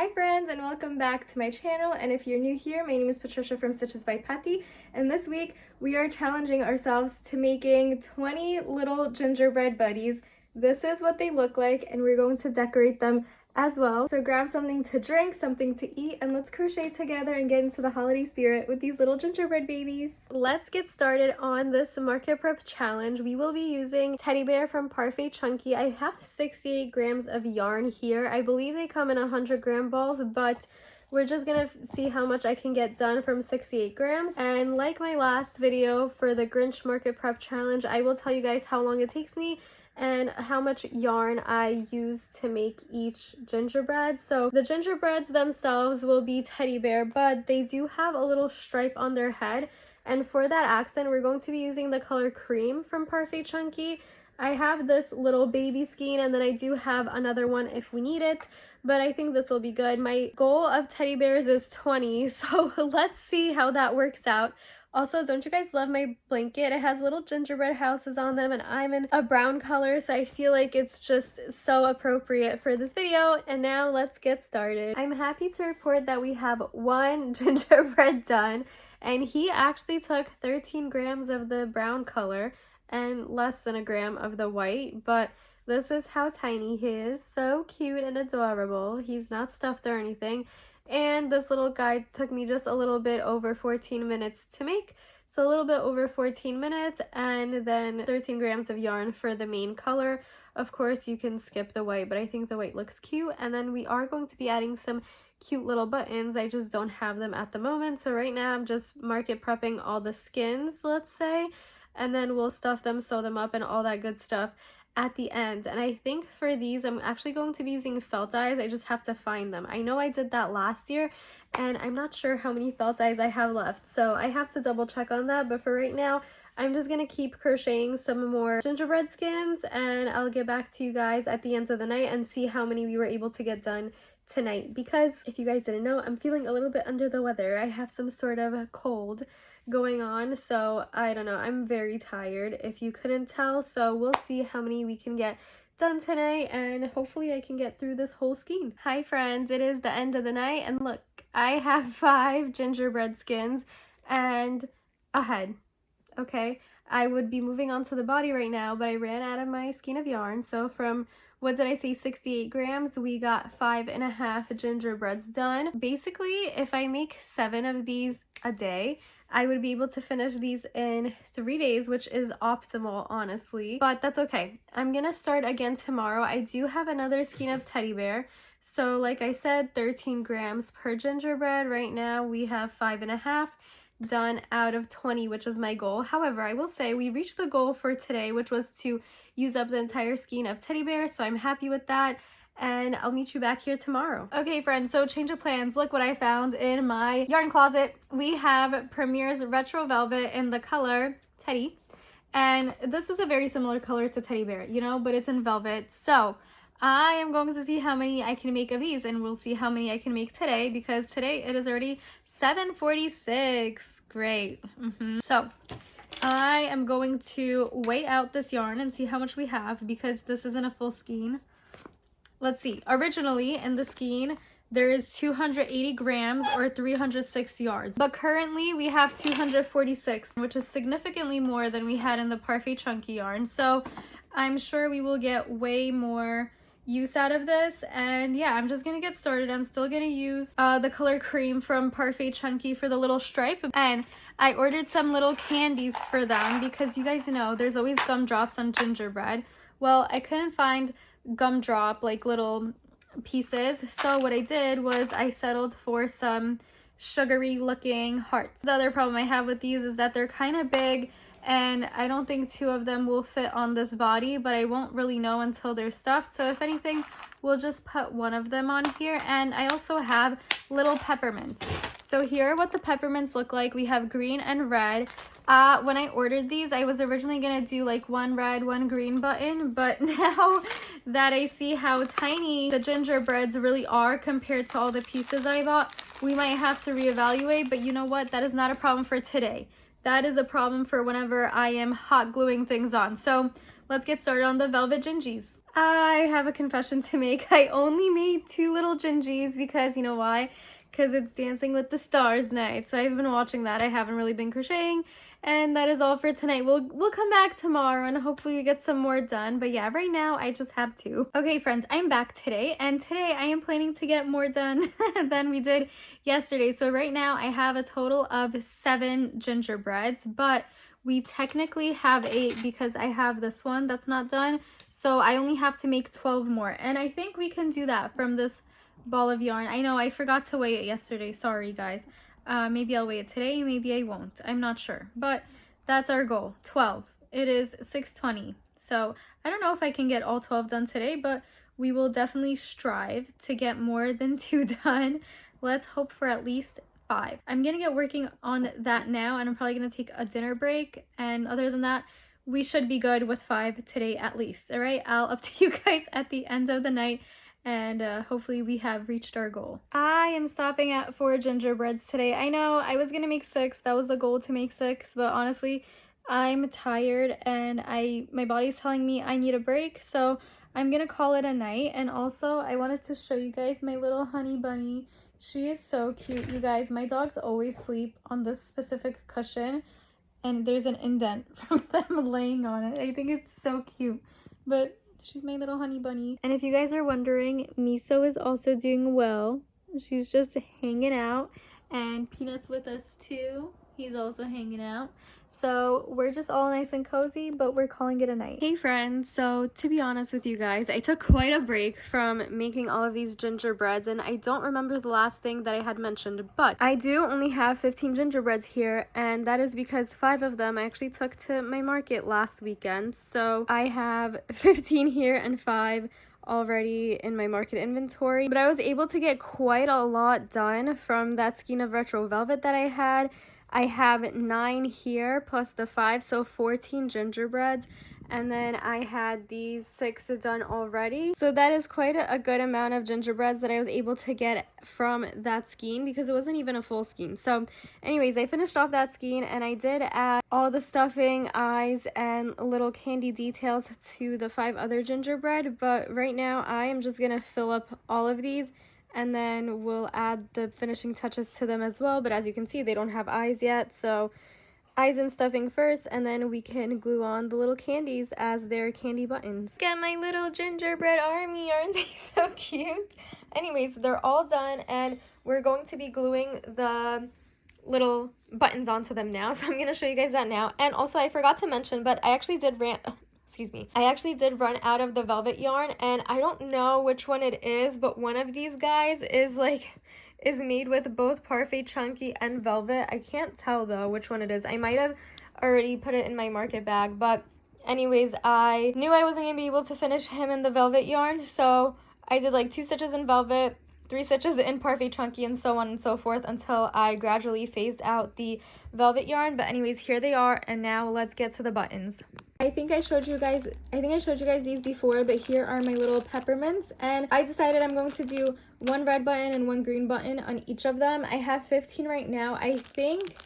Hi friends, and welcome back to my channel. And if you're new here, my name is Patricia from Stitches by Pati, and this week we are challenging ourselves to making 20 little gingerbread buddies. This is what they look like, and we're going to decorate them as well. So grab something to drink, something to eat, and let's crochet together and get into the holiday spirit with these little gingerbread babies. Let's get started on this market prep challenge. We will be using teddy bear from Parfait Chunky. I have 68 grams of yarn here. I believe they come in 100-gram balls, but we're just gonna see how much I can get done from 68 grams. And like my last video for the Grinch market prep challenge, I will tell you guys how long it takes me and how much yarn I use to make each gingerbread. So the gingerbreads themselves will be teddy bear, but they do have a little stripe on their head. And for that accent, we're going to be using the color Cream from Parfait Chunky. I have this little baby skein, and then I do have another one if we need it, but I think this will be good. My goal of teddy bears is 20, so let's see how that works out. Also, don't you guys love my blanket? It has little gingerbread houses on them, and I'm in a brown color, so I feel like it's just so appropriate for this video. And now let's get started. I'm happy to report that we have one gingerbread done, and he actually took 13 grams of the brown color and less than a gram of the white, but this is how tiny he is. So cute and adorable. He's not stuffed or anything. And this little guy took me just a little bit over 14 minutes to make. So a little bit over 14 minutes, and then 13 grams of yarn for the main color. Of course, you can skip the white, but I think the white looks cute. And then we are going to be adding some cute little buttons. I just don't have them at the moment. So right now I'm just market prepping all the skins, let's say, and then we'll stuff them, sew them up, and all that good stuff at the end. And I think for these I'm actually going to be using felt dies. I just have to find them. I know I did that last year, and I'm not sure how many felt dies I have left, so I have to double check on that. But for right now, I'm just gonna keep crocheting some more gingerbread skins, and I'll get back to you guys at the end of the night and see how many we were able to get done tonight. Because if you guys didn't know, I'm feeling a little bit under the weather. I have some sort of cold going on, so I don't know, I'm very tired if you couldn't tell. So we'll see how many we can get done tonight, and hopefully I can get through this whole skein. Hi friends, it is the end of the night, and look, I have 5 gingerbread skins and a head. Okay, I would be moving on to the body right now, but I ran out of my skein of yarn. So from, what did I say, 68 grams, we got 5.5 gingerbreads done. Basically, if I make 7 of these a day, I would be able to finish these in 3 days, which is optimal, honestly, but that's okay. I'm gonna start again tomorrow. I do have another skein of teddy bear. So like I said, 13 grams per gingerbread. Right now we have 5.5 done out of 20, which is my goal. However, I will say we reached the goal for today, which was to use up the entire skein of teddy bear, so I'm happy with that, and I'll meet you back here tomorrow. Okay friends, so change of plans. Look what I found in my yarn closet. We have Premier's Retro Velvet in the color Teddy, and this is a very similar color to teddy bear, you know, but it's in velvet. So I am going to see how many I can make of these, and we'll see how many I can make today, because today it is already 7:46. Great. So I am going to weigh out this yarn and see how much we have, because this isn't a full skein. Let's see. Originally in the skein there is 280 grams or 306 yards, but currently we have 246, which is significantly more than we had in the Parfait Chunky yarn. So I'm sure we will get way more use out of this. And yeah, I'm just gonna get started. I'm still gonna use the color Cream from Parfait Chunky for the little stripe, and I ordered some little candies for them because you guys know there's always gumdrops on gingerbread. Well, I couldn't find gumdrop like little pieces, so what I did was I settled for some sugary looking hearts. The other problem I have with these is that they're kind of big, and I don't think 2 of them will fit on this body, but I won't really know until they're stuffed. So if anything, we'll just put 1 of them on here. And I also have little peppermints. So here are what the peppermints look like. We have green and red. When I ordered these, I was originally gonna do like 1 red, 1 green button, but now that I see how tiny the gingerbreads really are compared to all the pieces I bought, we might have to reevaluate. But you know what? That is not a problem for today. That is a problem for whenever I am hot gluing things on. So let's get started on the velvet gingies. I have a confession to make. I only made 2 little gingies because, you know why? Because it's Dancing with the Stars night. So I've been watching that. I haven't really been crocheting, and that is all for tonight. We'll come back tomorrow and hopefully we get some more done. But yeah, right now I just have 2. Okay, friends, I'm back today, and today I am planning to get more done than we did yesterday. So right now I have a total of 7 gingerbreads, but we technically have 8 because I have this one that's not done. So I only have to make 12 more, and I think we can do that from this ball of yarn. I know I forgot to weigh it yesterday. Sorry, guys. Maybe I'll weigh it today. Maybe I won't. I'm not sure. But that's our goal. 12. It is 6:20. So I don't know if I can get all 12 done today, but we will definitely strive to get more than 2 done. Let's hope for at least 5. I'm going to get working on that now, and I'm probably going to take a dinner break. And other than that, we should be good with 5 today at least. All right, I'll update you guys at the end of the night, and hopefully we have reached our goal. I am stopping at 4 gingerbreads today. I know I was gonna make 6. That was the goal, to make 6, but honestly I'm tired and my body's telling me I need a break, so I'm gonna call it a night. And also I wanted to show you guys my little honey bunny. She is so cute, you guys. My dogs always sleep on this specific cushion, and there's an indent from them laying on it. I think it's so cute, but she's my little honey bunny. And if you guys are wondering, Miso is also doing well. She's just hanging out, and Peanut's with us too. He's also hanging out. So we're just all nice and cozy, but we're calling it a night. Hey friends, so to be honest with you guys, I took quite a break from making all of these gingerbreads, and I don't remember the last thing that I had mentioned, but I do only have 15 gingerbreads here, and that is because 5 of them I actually took to my market last weekend. So I have 15 here and 5 already in my market inventory, but I was able to get quite a lot done from that skein of retro velvet that I had. I have 9 here plus the 5, so 14 gingerbreads, and then I had these 6 done already. So that is quite a good amount of gingerbreads that I was able to get from that skein, because it wasn't even a full skein. So anyways, I finished off that skein, and I did add all the stuffing, eyes, and little candy details to the 5 other gingerbread, but right now I am just gonna fill up all of these, and then we'll add the finishing touches to them as well. But as you can see, they don't have eyes yet, so eyes and stuffing first, and then we can glue on the little candies as their candy buttons. Look at my little gingerbread army, aren't they so cute? Anyways, they're all done, and we're going to be gluing the little buttons onto them now, so I'm going to show you guys that now. And also, I forgot to mention, but I actually did run out of the velvet yarn, and I don't know which one it is, but one of these guys is made with both Parfait Chunky and velvet. I can't tell though which one it is. I might have already put it in my market bag, but anyways, I knew I wasn't gonna be able to finish him in the velvet yarn, so I did like 2 stitches in velvet, 3 stitches in Parfait Chunky, and so on and so forth until I gradually phased out the velvet yarn. But anyways, here they are, and now let's get to the buttons. I think I showed you guys these before, but here are my little peppermints, and I decided I'm going to do 1 red button and 1 green button on each of them. I have 15 right now. I think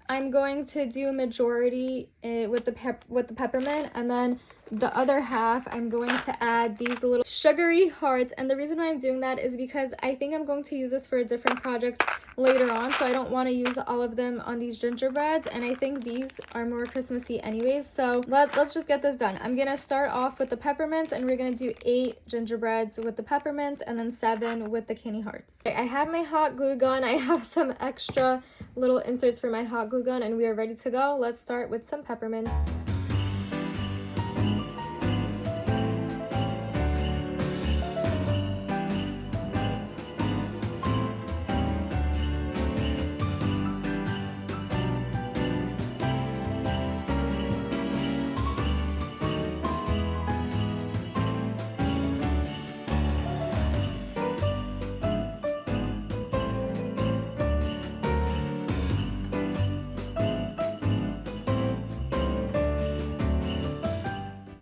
I'm going to do a majority with the peppermint, and then the other half I'm going to add these little sugary hearts. And the reason why I'm doing that is because I think I'm going to use this for a different project later on, so I don't want to use all of them on these gingerbreads, and I think these are more Christmassy anyways. So let's just get this done. I'm gonna start off with the peppermints, and we're gonna do 8 gingerbreads with the peppermints and then 7 with the candy hearts. Okay, I have my hot glue gun. I have some extra little inserts for my hot glue gun, and we are ready to go. Let's start with some peppermints.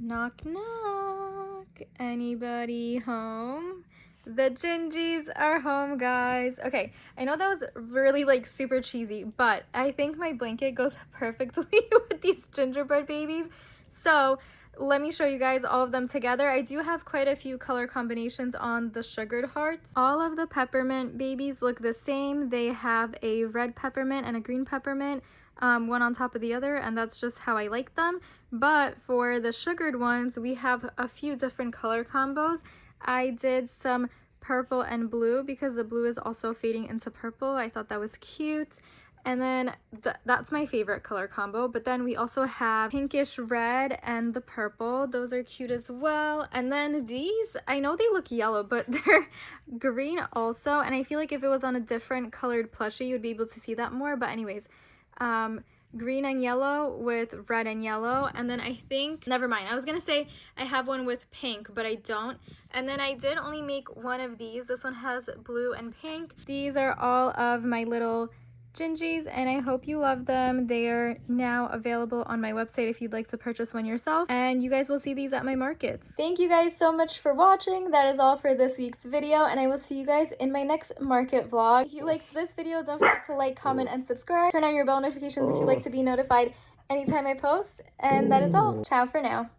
Knock, knock. Anybody home? The gingies are home, guys. Okay, I know that was really like super cheesy, but I think my blanket goes perfectly with these gingerbread babies. So let me show you guys all of them together. I do have quite a few color combinations on the sugared hearts. All of the peppermint babies look the same. They have a red peppermint and a green peppermint, one on top of the other, and that's just how I like them. But for the sugared ones, we have a few different color combos. I did some purple and blue because the blue is also fading into purple. I thought that was cute. And then that's my favorite color combo. But then we also have pinkish red and the purple. Those are cute as well. And then these, I know they look yellow, but they're green also. And I feel like if it was on a different colored plushie, you'd be able to see that more. But anyways, green and yellow with red and yellow. And then I think, never mind, I was gonna say I have one with pink, but I don't. And then I did only make one of these. This one has blue and pink. These are all of my little gingies, and I hope you love them. They are now available on my website if you'd like to purchase one yourself, and you guys will see these at my markets. Thank you guys so much for watching. That is all for this week's video, and I will see you guys in my next market vlog. If you liked this video, don't forget to like, comment, and subscribe. Turn on your bell notifications if you'd like to be notified anytime I post, and that is all. Ciao for now.